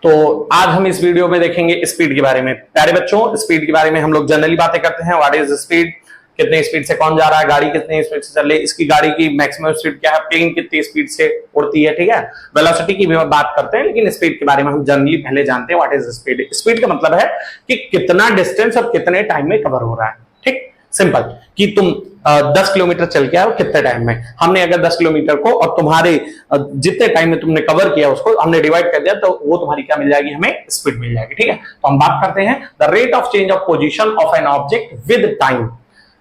तो आज हम इस वीडियो में देखेंगे स्पीड के बारे में। प्यारे बच्चों, स्पीड के बारे में हम लोग जनरली बातें करते हैं। व्हाट इज स्पीड, कितने स्पीड से कौन जा रहा है, गाड़ी कितनी स्पीड से चल रही है, इसकी गाड़ी की मैक्सिमम स्पीड क्या है, प्लेन कितनी स्पीड से उड़ती है, ठीक है। वेलोसिटी की भी बात करते हैं, लेकिन स्पीड के बारे में हम जनरली पहले जानते हैं। What is speed. स्पीड का मतलब है कि कितना डिस्टेंस और कितने टाइम में कवर हो रहा है। ठीक, सिंपल, कि तुम 10 किलोमीटर चल के आओ कितने टाइम में। हमने अगर 10 किलोमीटर को और तुम्हारे जितने टाइम में तुमने कवर किया उसको हमने डिवाइड कर दिया, तो वो तुम्हारी क्या मिल जाएगी, हमें स्पीड मिल जाएगी। ठीक है, तो हम बात करते हैं the rate of change of position of an object with time.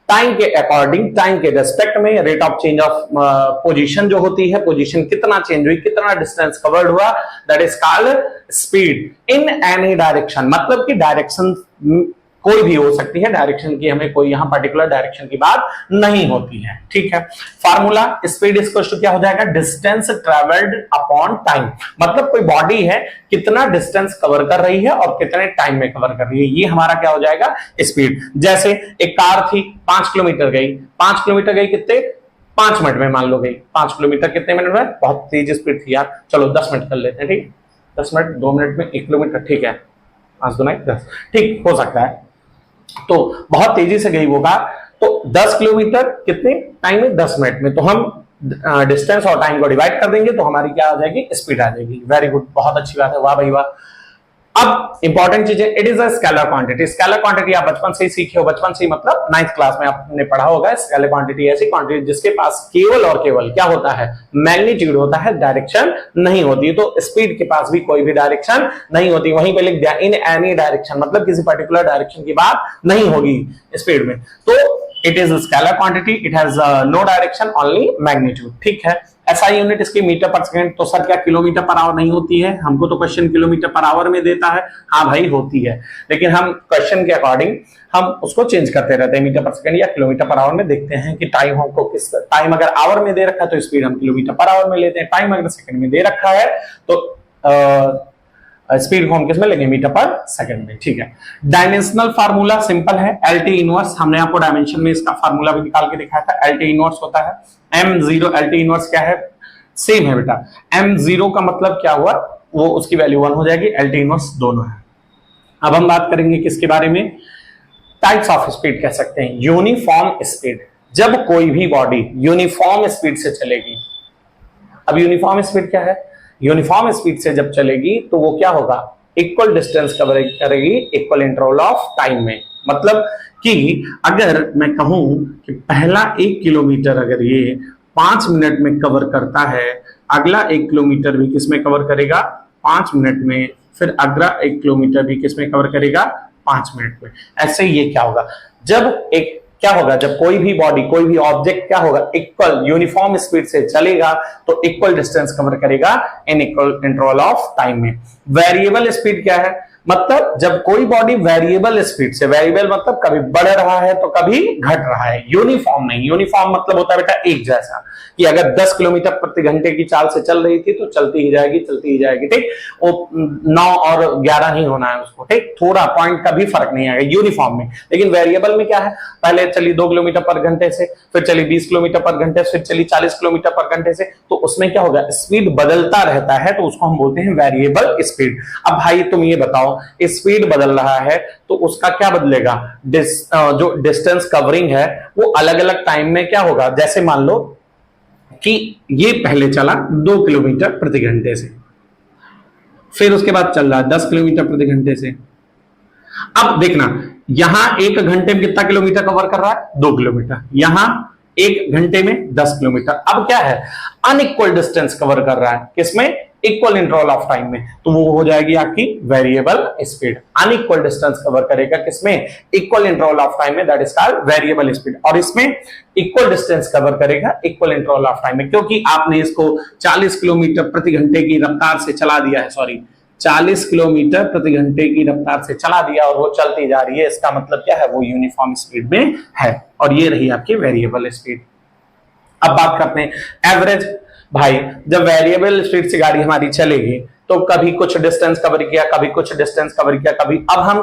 Time के अकॉर्डिंग, टाइम के रेस्पेक्ट में rate of change of position जो होती है, पोजीशन कितना चेंज हुई, कितना डिस्टेंस कवर्ड हुआ, that is called speed in any direction. मतलब कि डायरेक्शन कोई भी हो सकती है, डायरेक्शन की हमें कोई यहां पर्टिकुलर डायरेक्शन की बात नहीं होती है। ठीक है, फार्मूला स्पीड इक्वल टू क्या हो जाएगा, डिस्टेंस ट्रेवल्ड अपॉन टाइम। मतलब कोई बॉडी है कितना डिस्टेंस कवर कर रही है और कितने टाइम में कवर कर रही है, ये हमारा क्या हो जाएगा, स्पीड। जैसे एक कार थी 5 किलोमीटर गई, 5 किलोमीटर गई कितने, 5 मिनट में मान लो गई। 5 किलोमीटर कितने मिनट में, बहुत तेज स्पीड थी यार, चलो 10 मिनट कर लेते हैं। ठीक, 10 मिनट, 2 मिनट में 1 किलोमीटर, ठीक है, 5 दूना 10, ठीक हो सकता है। तो बहुत तेजी से गई वो कार, तो 10 किलोमीटर कितने टाइम में, 10 मिनट में। तो हम डिस्टेंस और टाइम को डिवाइड कर देंगे तो हमारी क्या आ जाएगी, स्पीड आ जाएगी। वेरी गुड, बहुत अच्छी बात है, वाह भाई वाह। अब इंपॉर्टेंट चीजें, it is a scalar quantity. Scalar quantity आप बचपन से ही सीखे हो, बचपन से ही मतलब 9th क्लास में आपने पढ़ा होगा। स्केलर क्वांटिटी ऐसी क्वांटिटी जिसके पास केवल और केवल क्या होता है, मैग्नीट्यूड होता है, डायरेक्शन नहीं होती। तो स्पीड के पास भी कोई भी डायरेक्शन नहीं होती। वहीं पे लिख दिया इन एनी डायरेक्शन, मतलब किसी पर्टिकुलर डायरेक्शन की बात नहीं होगी स्पीड में। तो it is scalar quantity, it has no direction, only magnitude. ठीक है, एसआई यूनिट इसकी मीटर पर सेकंड। तो सर क्या किलोमीटर पर आवर नहीं होती है, हमको तो क्वेश्चन किलोमीटर पर आवर में देता है। हाँ भाई होती है, लेकिन हम क्वेश्चन के अकॉर्डिंग हम उसको चेंज करते रहते हैं, मीटर पर सेकंड या किलोमीटर पर आवर में। देखते हैं कि टाइम हमको किस टाइम, अगर आवर में दे रखा है तो स्पीड हम किलोमीटर पर आवर में लेते हैं, टाइम अगर सेकंड में दे रखा है तो स्पीड को हम किस में लेंगे, मीटर पर सेकंड में। ठीक है, डायमेंशनल फार्मूला सिंपल है, एल टी इनवर्स। हमने आपको डायमेंशन में इसका फार्मूला भी निकाल के दिखाया था। एल टी इनवर्स होता है m0। एल टी इनवर्स क्या है, सेम है बेटा। m0 का मतलब क्या हुआ, वो उसकी वैल्यू 1 हो जाएगी, एल टी इनवर्स दोनों है। अब हम बात करेंगे किसके बारे में, टाइप्स ऑफ स्पीड कह सकते हैं। यूनिफॉर्म स्पीड, जब कोई भी बॉडी यूनिफॉर्म स्पीड से चलेगी। अब यूनिफॉर्म स्पीड क्या है, यूनिफॉर्म स्पीड से जब चलेगी तो वो क्या होगा, इक्वल डिस्टेंस कवर करेगी इक्वल इंटरवल ऑफ टाइम में। मतलब कि अगर मैं कहूं कि पहला 1 किलोमीटर अगर ये 5 मिनट में कवर करता है, अगला 1 किलोमीटर भी किसमें कवर करेगा, 5 मिनट में, फिर अगला 1 किलोमीटर भी किसमें कवर करेगा, 5 मिनट में। ऐसे ये क्या होगा, जब एक क्या होगा, जब कोई भी बॉडी, कोई भी ऑब्जेक्ट क्या होगा, इक्वल यूनिफॉर्म स्पीड से चलेगा तो इक्वल डिस्टेंस कवर करेगा in equal interval of time में। वेरिएबल स्पीड क्या है, मतलब जब कोई बॉडी वेरिएबल स्पीड से, वेरिएबल मतलब कभी बढ़ रहा है तो कभी घट रहा है, यूनिफॉर्म नहीं। यूनिफॉर्म मतलब होता है बेटा एक जैसा, कि अगर 10 किलोमीटर प्रति घंटे की चाल से चल रही थी तो चलती ही जाएगी, चलती ही जाएगी। ठीक, वो 9 और 11 ही होना है उसको। ठीक, थोड़ा पॉइंट का भी फर्क नहीं आएगा यूनिफॉर्म में। लेकिन वेरिएबल में क्या है, पहले चली 2 किलोमीटर पर घंटे से, फिर चली 20 किलोमीटर पर घंटे से, फिर चली 40 किलोमीटर पर घंटे से, तो उसमें क्या होगा, स्पीड बदलता रहता है, तो उसको हम बोलते हैं वेरिएबल स्पीड। अब भाई तुम ये बताओ, स्पीड बदल रहा है तो उसका क्या बदलेगा, जो डिस्टेंस कवरिंग है वो अलग अलग टाइम में क्या होगा। जैसे मान लो कि ये पहले चला 2 किलोमीटर प्रति घंटे से, फिर उसके बाद चल रहा है 10 किलोमीटर प्रति घंटे से। अब देखना, यहां 1 घंटे में कितना किलोमीटर कवर कर रहा है, 2 किलोमीटर। यहां 1 घंटे में 10 किलोमीटर। अब क्या है, अनइक्वल डिस्टेंस कवर कर रहा है, किसमें, इक्वल इंटरवल ऑफ टाइम में। तो वो हो जाएगी आपकी variable speed. Unequal distance cover करेगा किसमें, इक्वल इंटरवल ऑफ टाइम में, that is called variable speed. और इसमें इक्वल डिस्टेंस कवर करेगा इक्वल इंटरवल ऑफ टाइम में, क्योंकि आपने इसको 40 किलोमीटर प्रति घंटे की रफ्तार से चला दिया है, सॉरी 40 किलोमीटर प्रति घंटे की रफ्तार से चला दिया और वो चलती जा रही है, इसका मतलब क्या है, वो यूनिफॉर्म स्पीड में है। और ये रही आपकी वेरिएबल स्पीड। अब बात करते हैं एवरेज। भाई जब वेरिएबल स्पीड से गाड़ी हमारी चलेगी तो कभी कुछ डिस्टेंस कवर किया, कभी कुछ डिस्टेंस कवर किया, कभी, अब हम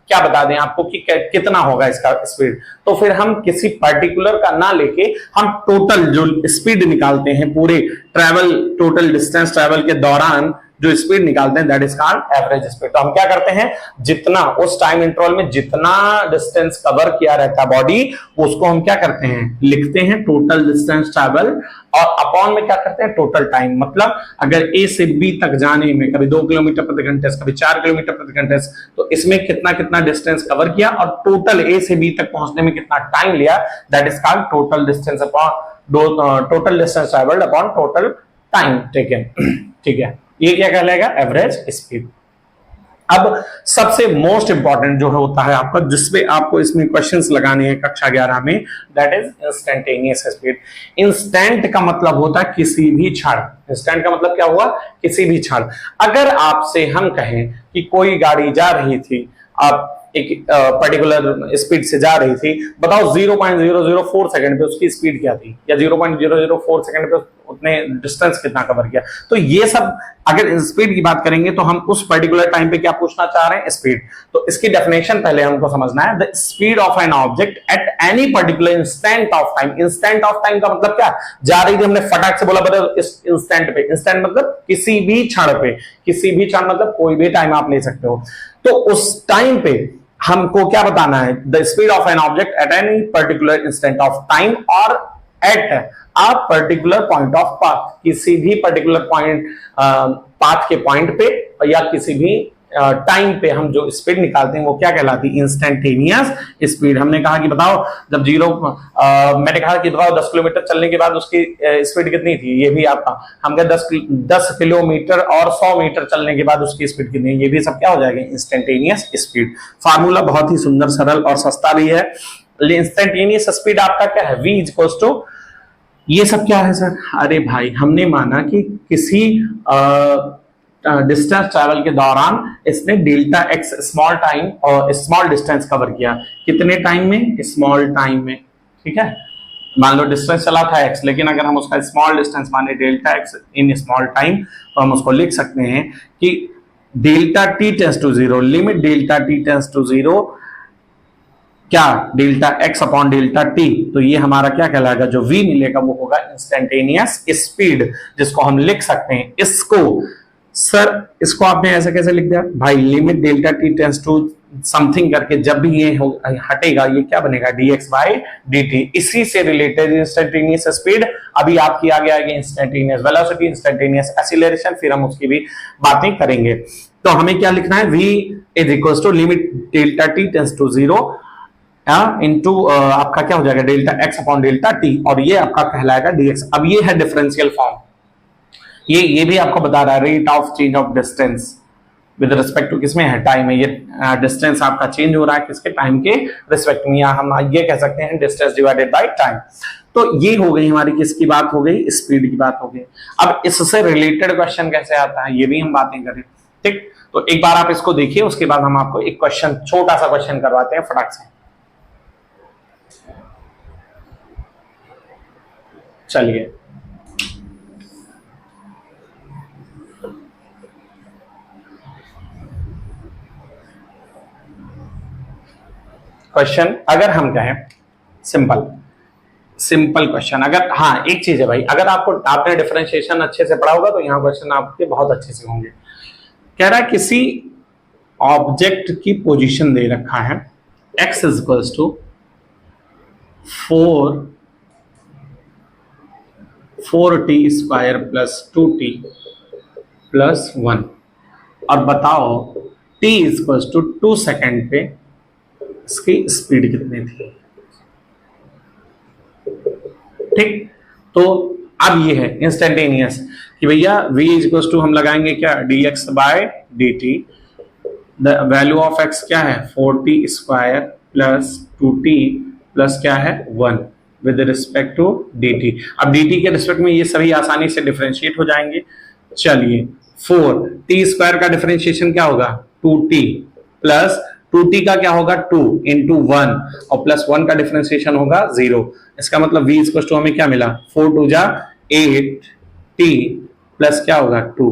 क्या बता दें आपको कि कितना होगा इसका स्पीड, तो फिर हम किसी पर्टिकुलर का ना लेके हम टोटल जो स्पीड निकालते हैं पूरे ट्रैवल, टोटल डिस्टेंस ट्रैवल के दौरान जो स्पीड निकालते हैं that is called average speed. तो हम क्या करते हैं, जितना उस टाइम इंटरवल में जितना डिस्टेंस कवर किया रहता है बॉडी, उसको हम क्या करते हैं, लिखते हैं टोटल डिस्टेंस ट्रैवल, और अपॉन में क्या करते हैं, टोटल टाइम। मतलब अगर ए से बी तक जाने में कभी 2 किलोमीटर प्रति घंटे, कभी 4 किलोमीटर प्रति घंटे, तो इसमें कितना कितना डिस्टेंस कवर किया और टोटल ए से बी तक पहुंचने में कितना टाइम लिया, that is called total distance upon total distance travelled upon total time. ठीक है, ठीक है, ये क्या कहलाएगा, एवरेज स्पीड। अब सबसे मोस्ट इंपॉर्टेंट जो होता है आपका, जिसपे आपको इसमें क्वेश्चंस लगाने हैं कक्षा 11 में, that is instantaneous speed. Instant का मतलब होता है किसी भी क्षण। इंस्टेंट का मतलब क्या हुआ, किसी भी क्षण। अगर आपसे हम कहें कि कोई गाड़ी जा रही थी, आप एक पर्टिकुलर स्पीड से जा रही थी, बताओ 0.004 सेकंड पे उसकी स्पीड क्या थी, या 0.004 सेकंड पे उतने डिस्टेंस कितना कवर किया। तो ये सब अगर स्पीड की बात करेंगे तो हम उस पर्टिकुलर टाइम पे क्या पूछना चाह रहे हैं, स्पीड। तो इसकी डेफिनेशन पहले हमको समझना है, the speed of an object at any particular instant of time. Instant of time का मतलब क्या, जा रही थी, हमने फटाक से बोला इंस्टेंट पे। इंस्टेंट मतलब किसी भी क्षण पे, किसी भी क्षण मतलब कोई भी टाइम आप ले सकते हो। तो उस टाइम पे हमको क्या बताना है, the speed of an object at any particular instant of time और at a particular point of path, किसी भी पर्टिकुलर पॉइंट पाथ के पॉइंट पे या किसी भी टाइम पे हम जो स्पीड निकालते हैं वो क्या कहलाती है, इंस्टेंटेनियस स्पीड। हमने कहा कि बताओ जब मैंने कहा कि बताओ 10 किलोमीटर चलने के बाद उसकी स्पीड कितनी थी, ये भी आपका हम कह 10 किलोमीटर और 100 मीटर चलने के बाद उसकी स्पीड कितनी है, ये भी सब क्या हो जाएगा, इंस्टेंटेनियस स्पीड। फार्मूला बहुत ही सुंदर, सरल और सस्ता भी है। इंस्टेंटेनियस स्पीड आपका क्या है, v इक्वल्स टू, ये सब क्या है सर, अरे भाई हमने माना कि किसी डिस्टेंस ट्रैवल के दौरान इसने डेल्टा एक्स स्मॉल टाइम और स्मॉल डिस्टेंस कवर किया, कितने टाइम में, स्मॉल टाइम में। ठीक है, मान लो डिस्टेंस चला था एक्स, लेकिन अगर हम उसका स्मॉल डिस्टेंस माने delta x in small time, तो हम उसको लिख सकते हैं कि delta t tends to 0, limit delta t tends to 0 क्या, delta x upon delta t. तो ये हमारा क्या कहलाएगा, जो v मिलेगा वो होगा इंस्टेंटेनियस स्पीड, जिसको हम लिख सकते हैं। इसको सर, इसको आपने ऐसे कैसे लिख दिया भाई, limit delta t tends to something करके जब भी ये हटेगा ये क्या बनेगा, dx बाई dt। इसी से रिलेटेड इंस्टेंटेनियस स्पीड, अभी आपकी आगे आएगी इंस्टेंटेनियस वेलोसिटी, इंस्टेंटेनियस एक्सीलरेशन, फिर हम उसकी भी बातें करेंगे। तो हमें क्या लिखना है, v is equals to limit delta t tends to 0 into आपका क्या हो जाएगा, delta x upon delta t, और ये आपका कहलाएगा dx। अब ये है डिफरेंशियल फॉर्म, ये भी आपको बता रहा है rate of change of distance with respect to किसमें है, टाइम में। ये डिस्टेंस आपका चेंज हो रहा है किसके, टाइम के रिस्पेक्ट में, या हम ये कह सकते हैं डिस्टेंस डिवाइडेड बाय टाइम। तो ये हो गई हमारी किसकी बात हो गई, स्पीड की बात हो गई। अब इससे रिलेटेड क्वेश्चन कैसे आता है, ये भी हम बातें करें। ठीक, तो एक बार आप इसको देखिए, उसके बाद हम आपको एक क्वेश्चन, छोटा सा क्वेश्चन करवाते हैं फटाक से। चलिए, क्वेश्चन अगर हम कहें सिंपल क्वेश्चन, अगर हाँ एक चीज है भाई, अगर आपने डिफरेंशिएशन अच्छे से पढ़ा होगा तो यहाँ क्वेश्चन आपके बहुत अच्छे से होंगे। कह रहा है किसी ऑब्जेक्ट की पोजीशन दे रखा है, x is equals to 4t square plus 2t plus 1, और बताओ t is equals to 2 second पे इसकी स्पीड कितनी थी। ठीक, तो अब ये है इंस्टेंटेनियस कि भैया v इज इक्वल्स टू हम लगाएंगे क्या, dx by dt, the value of x क्या है 4t square plus 2t plus क्या है 1 विद रिस्पेक्ट टू dt। अब dt के रिस्पेक्ट में ये सभी आसानी से डिफरेंशिएट हो जाएंगे। चलिए, 4t स्क्वायर का डिफरेंशिएशन क्या होगा 2t, प्लस 2t का क्या होगा 2 इंटू 1, और प्लस 1 का डिफरेंशिएशन होगा 0। इसका मतलब v इक्वल टू हमें क्या मिला, 4 2 जा 8t प्लस क्या होगा 2।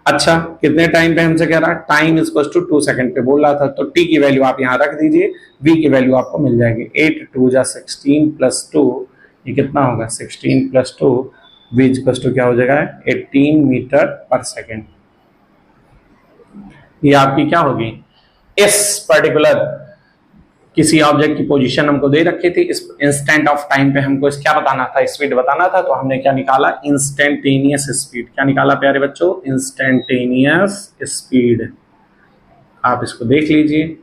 अच्छा, कितने टाइम पे हमसे कह रहा है, टाइम इक्वल टू 2 सेकंड पे बोल रहा था, तो t की वैल्यू आप यहाँ रख दीजिए, v की वैल्यू आपको मिल जाएगी 8 2 जा 16 प्लस 2, ये कितना होगा 16 प्लस 2, v इक्वल टू क्या हो जाएगा 18 मीटर पर सेकेंड। ये आपकी क्या होगी, इस पर्टिकुलर किसी ऑब्जेक्ट की पोजीशन हमको दे रखी थी, इस इंस्टेंट ऑफ टाइम पे हमको इस क्या बताना था, स्पीड बताना था, तो हमने क्या निकाला, इंस्टेंटेनियस स्पीड। क्या निकाला प्यारे बच्चों, इंस्टेंटेनियस स्पीड। आप इसको देख लीजिए,